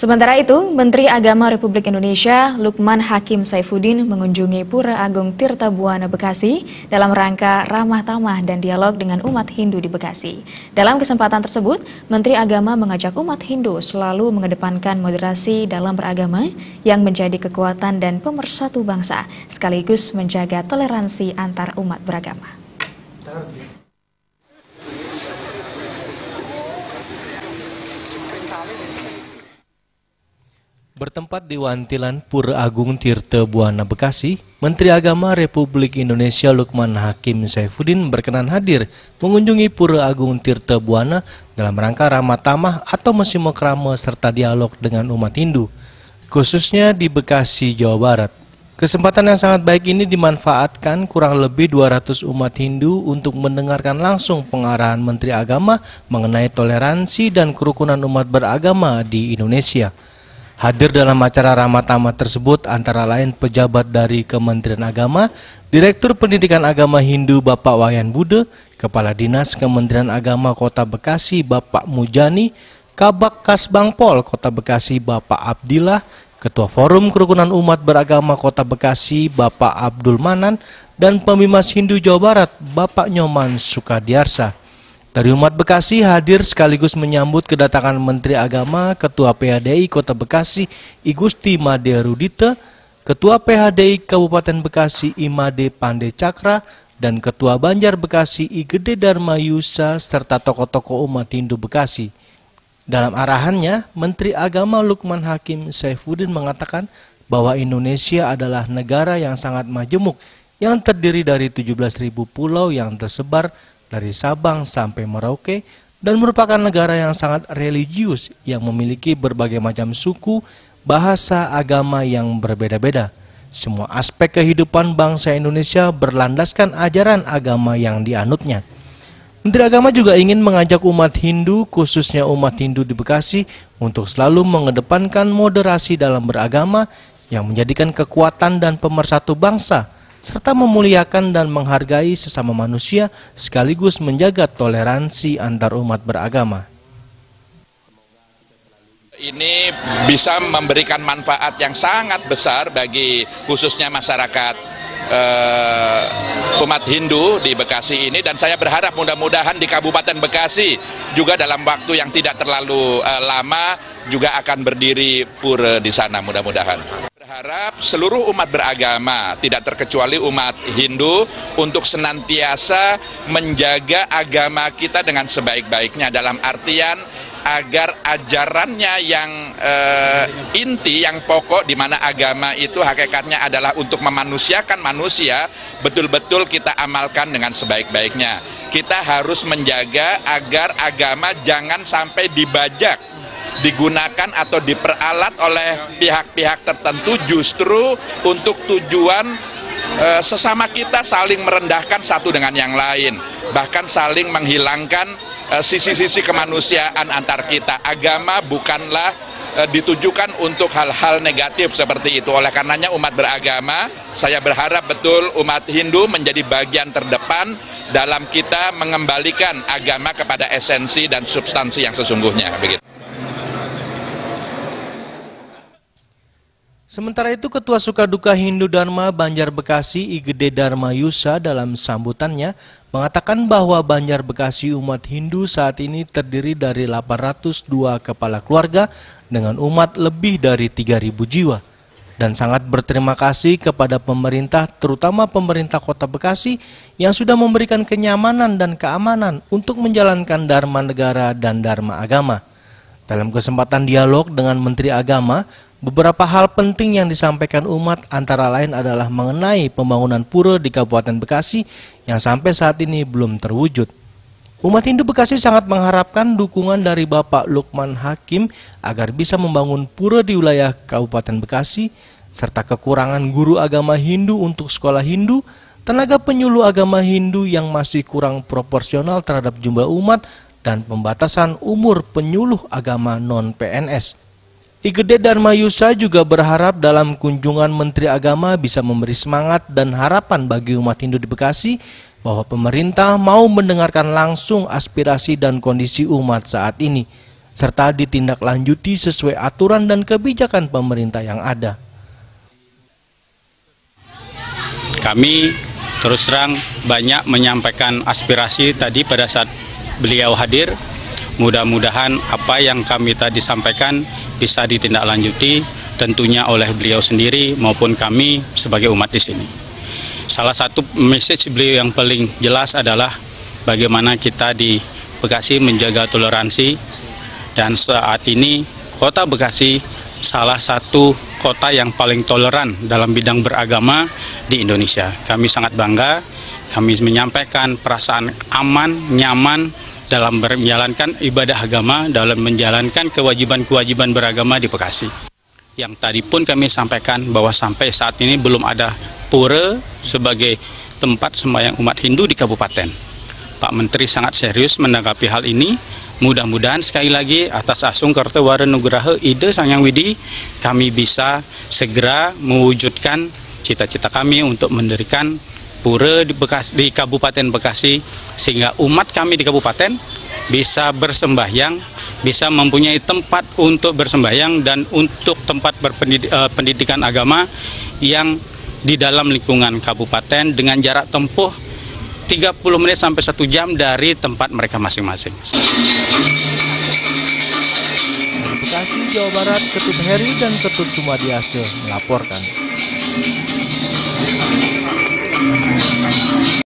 Sementara itu, Menteri Agama Republik Indonesia Lukman Hakim Saifuddin mengunjungi Pura Agung Tirta Buana Bekasi dalam rangka ramah tamah dan dialog dengan umat Hindu di Bekasi. Dalam kesempatan tersebut, Menteri Agama mengajak umat Hindu selalu mengedepankan moderasi dalam beragama yang menjadi kekuatan dan pemersatu bangsa, sekaligus menjaga toleransi antar umat beragama. Bertempat di Wantilan Pura Agung Tirta Buana Bekasi, Menteri Agama Republik Indonesia Lukman Hakim Saifuddin berkenan hadir mengunjungi Pura Agung Tirta Buana dalam rangka ramah tamah atau musim krama serta dialog dengan umat Hindu, khususnya di Bekasi, Jawa Barat. Kesempatan yang sangat baik ini dimanfaatkan kurang lebih 200 umat Hindu untuk mendengarkan langsung pengarahan Menteri Agama mengenai toleransi dan kerukunan umat beragama di Indonesia. Hadir dalam acara ramah tamah tersebut antara lain pejabat dari Kementerian Agama, Direktur Pendidikan Agama Hindu Bapak Wayan Bude, Kepala Dinas Kementerian Agama Kota Bekasi Bapak Mujani, Kabak Kasbangpol Kota Bekasi Bapak Abdillah, Ketua Forum Kerukunan Umat Beragama Kota Bekasi Bapak Abdul Manan, dan Pembimas Hindu Jawa Barat Bapak Nyoman Sukadiarsa. Dari umat Bekasi hadir sekaligus menyambut kedatangan Menteri Agama, Ketua PHDI Kota Bekasi Igusti Made Rudita, Ketua PHDI Kabupaten Bekasi Imade Pande Cakra, dan Ketua Banjar Bekasi I Gede Dharma Yusa serta tokoh-tokoh umat Hindu Bekasi. Dalam arahannya, Menteri Agama Lukman Hakim Saifuddin mengatakan bahwa Indonesia adalah negara yang sangat majemuk yang terdiri dari 17.000 pulau yang tersebar dari Sabang sampai Merauke dan merupakan negara yang sangat religius yang memiliki berbagai macam suku, bahasa, agama yang berbeda-beda. Semua aspek kehidupan bangsa Indonesia berlandaskan ajaran agama yang dianutnya. Menteri Agama juga ingin mengajak umat Hindu, khususnya umat Hindu di Bekasi, untuk selalu mengedepankan moderasi dalam beragama yang menjadikan kekuatan dan pemersatu bangsa, serta memuliakan dan menghargai sesama manusia sekaligus menjaga toleransi antar umat beragama. Ini bisa memberikan manfaat yang sangat besar bagi khususnya masyarakat umat Hindu di Bekasi ini, dan saya berharap mudah-mudahan di Kabupaten Bekasi juga dalam waktu yang tidak terlalu lama juga akan berdiri pura di sana mudah-mudahan. Berharap seluruh umat beragama, tidak terkecuali umat Hindu, untuk senantiasa menjaga agama kita dengan sebaik-baiknya, dalam artian agar ajarannya yang inti, yang pokok, di mana agama itu hakikatnya adalah untuk memanusiakan manusia, betul-betul kita amalkan dengan sebaik-baiknya. Kita harus menjaga agar agama jangan sampai dibajak, digunakan atau diperalat oleh pihak-pihak tertentu justru untuk tujuan sesama kita saling merendahkan satu dengan yang lain, bahkan saling menghilangkan sisi-sisi kemanusiaan antar kita. Agama bukanlah ditujukan untuk hal-hal negatif seperti itu. Oleh karenanya umat beragama, saya berharap betul umat Hindu menjadi bagian terdepan dalam kita mengembalikan agama kepada esensi dan substansi yang sesungguhnya. Begitu. Sementara itu, Ketua Sukaduka Hindu Dharma Banjar Bekasi I Gede Dharma Yusa dalam sambutannya mengatakan bahwa Banjar Bekasi umat Hindu saat ini terdiri dari 802 kepala keluarga dengan umat lebih dari 3.000 jiwa. Dan sangat berterima kasih kepada pemerintah, terutama pemerintah Kota Bekasi yang sudah memberikan kenyamanan dan keamanan untuk menjalankan Dharma Negara dan Dharma Agama. Dalam kesempatan dialog dengan Menteri Agama, beberapa hal penting yang disampaikan umat antara lain adalah mengenai pembangunan pura di Kabupaten Bekasi yang sampai saat ini belum terwujud. Umat Hindu Bekasi sangat mengharapkan dukungan dari Bapak Lukman Hakim agar bisa membangun pura di wilayah Kabupaten Bekasi, serta kekurangan guru agama Hindu untuk sekolah Hindu, tenaga penyuluh agama Hindu yang masih kurang proporsional terhadap jumlah umat, dan pembatasan umur penyuluh agama non-PNS. I Gede Dharma Yusa juga berharap dalam kunjungan Menteri Agama bisa memberi semangat dan harapan bagi umat Hindu di Bekasi bahwa pemerintah mau mendengarkan langsung aspirasi dan kondisi umat saat ini, serta ditindaklanjuti sesuai aturan dan kebijakan pemerintah yang ada. Kami terus terang banyak menyampaikan aspirasi tadi pada saat beliau hadir. Mudah-mudahan apa yang kami tadi sampaikan bisa ditindaklanjuti tentunya oleh beliau sendiri maupun kami sebagai umat di sini. Salah satu message beliau yang paling jelas adalah bagaimana kita di Bekasi menjaga toleransi, dan saat ini Kota Bekasi salah satu kota yang paling toleran dalam bidang beragama di Indonesia. Kami sangat bangga, kami menyampaikan perasaan aman, nyaman dalam menjalankan ibadah agama, dalam menjalankan kewajiban-kewajiban beragama di Bekasi. Yang tadi pun kami sampaikan bahwa sampai saat ini belum ada pura sebagai tempat sembahyang umat Hindu di kabupaten. Pak Menteri sangat serius menanggapi hal ini. Mudah-mudahan sekali lagi atas Asung Kartawara Nugraha Ide Sang Hyang Widi, kami bisa segera mewujudkan cita-cita kami untuk mendirikan pura di Kabupaten Bekasi, sehingga umat kami di kabupaten bisa bersembahyang, bisa mempunyai tempat untuk bersembahyang dan untuk tempat pendidikan agama yang di dalam lingkungan kabupaten dengan jarak tempuh 30 menit sampai 1 jam dari tempat mereka masing-masing. Bekasi, Jawa Barat, Ketut Heri dan Ketut Sumadiase melaporkan.